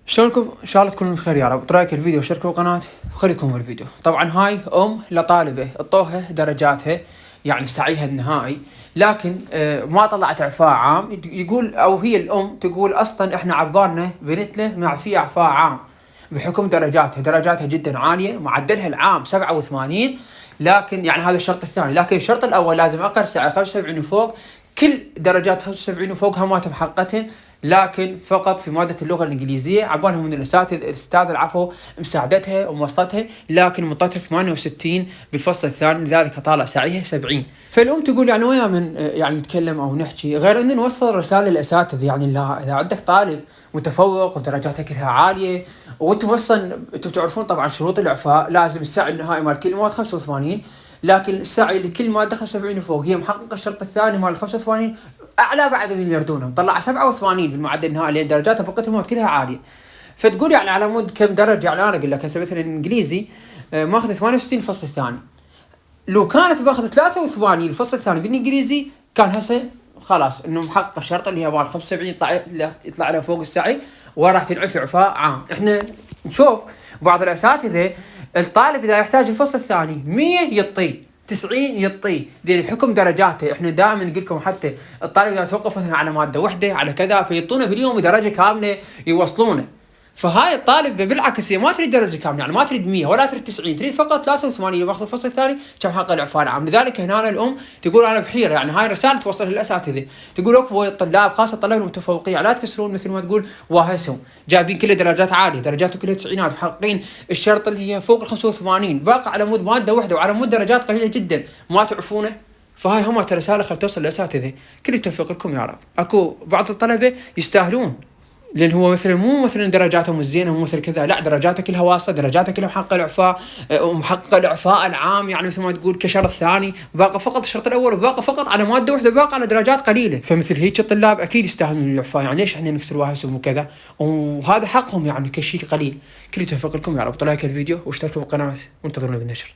شلونكم؟ ان شاء الله تكونوا بخير يا رب. رايك الفيديو اشتركوا بالقناة وخليكم بالفيديو. طبعا هاي لطالبة اعطوها درجاتها يعني سعيها النهائي، لكن ما طلعت اعفاء عام. يقول او هي الام تقول اصلا احنا عبالنا بنتنا معفية اعفاء عام بحكم درجاتها جدا عالية، معدلها العام 87، لكن يعني هذا الشرط الثاني. لكن الشرط الاول لازم اقل سعة 75 وفوق، كل درجات 75 وفوقها ما محققتهن، لكن فقط في مادة اللغة الإنجليزية عبالهم من الأستاذ العفو مساعدتها ومواصلتها، لكن منطتها 68 بالفصل الثاني، لذلك طالع سعيها 70. فالأم تقول يعني ويا من يعني نتكلم أو نحكي غير أن نوصل رسالة للأساتذة، يعني إذا عندك طالب متفوق ودرجاته كلها عالية وأنتم أصلا أنتم تعرفون طبعا شروط الإعفاء، لازم السعي النهائي مال كل مواد 85، لكن السعي لكل مادة 75 وفوق هي محققة الشرط الثاني مال 85 اعلى بعد من يردونه، مطلع 87 بالمعدل النهائي لان درجاته فوق المواد كلها عاليه. فتقول يعني على مود كم درجه، يعني انا اقول لك هسه مثلا الانجليزي ماخذ 68 الفصل الثاني، لو كانت باخذ 83 الفصل الثاني بالانجليزي كان هسه خلاص انه محقق الشرط اللي هي مال 75 يطلع له فوق السعي وراح تنعفي اعفاء عام. احنا نشوف بعض الاساتذه الطالب اذا يحتاج الفصل الثاني 100 يعطيه 90 يعطيه، بحكم درجاته. احنا دائما نقول لكم حتى الطالب اذا توقف مثلا على ماده وحده على كذا فيعطونه في اليوم درجه كامله يوصلونه. فهاي الطالب بالعكس هي ما تريد درجه كامله، يعني ما تريد 100 ولا تريد 90، تريد فقط 83 باخذ الفصل الثاني كم حق الاعفاء العام. لذلك هنا الام تقول انا بحيره، يعني هاي رساله توصل للاساتذه، تقول وقفوا الطلاب خاصه الطلاب المتفوقين لا تكسرون مثل ما تقول واهسهم جايبين كل درجات عاليه، درجاته كلها 90، محققين الشرط اللي هي فوق ال 85، باقي على مود ماده واحده وعلى مود درجات قليله جدا ما تعرفونه. فهاي هم رساله خل توصل للاساتذه. كل التوفيق لكم يا رب. اكو بعض الطلبه يستاهلون، لان هو مثلا مو مثلا درجاته مش زينه، مو مثل كذا، لا درجاته كلها واصله، درجاته كلها محققه الاعفاء ومحققه الاعفاء العام، يعني مثل ما تقول كشرط ثاني، باقي فقط الشرط الاول وباقي فقط على ماده واحده، باقي على درجات قليله. فمثل هيك الطلاب اكيد يستاهلون الاعفاء، يعني ليش احنا نكسر واهسهم وكذا، وهذا حقهم يعني كشيء قليل. كل التوفيق لكم يا رب. لايك الفيديو واشتركوا بالقناه وانتظرونا بالنشر.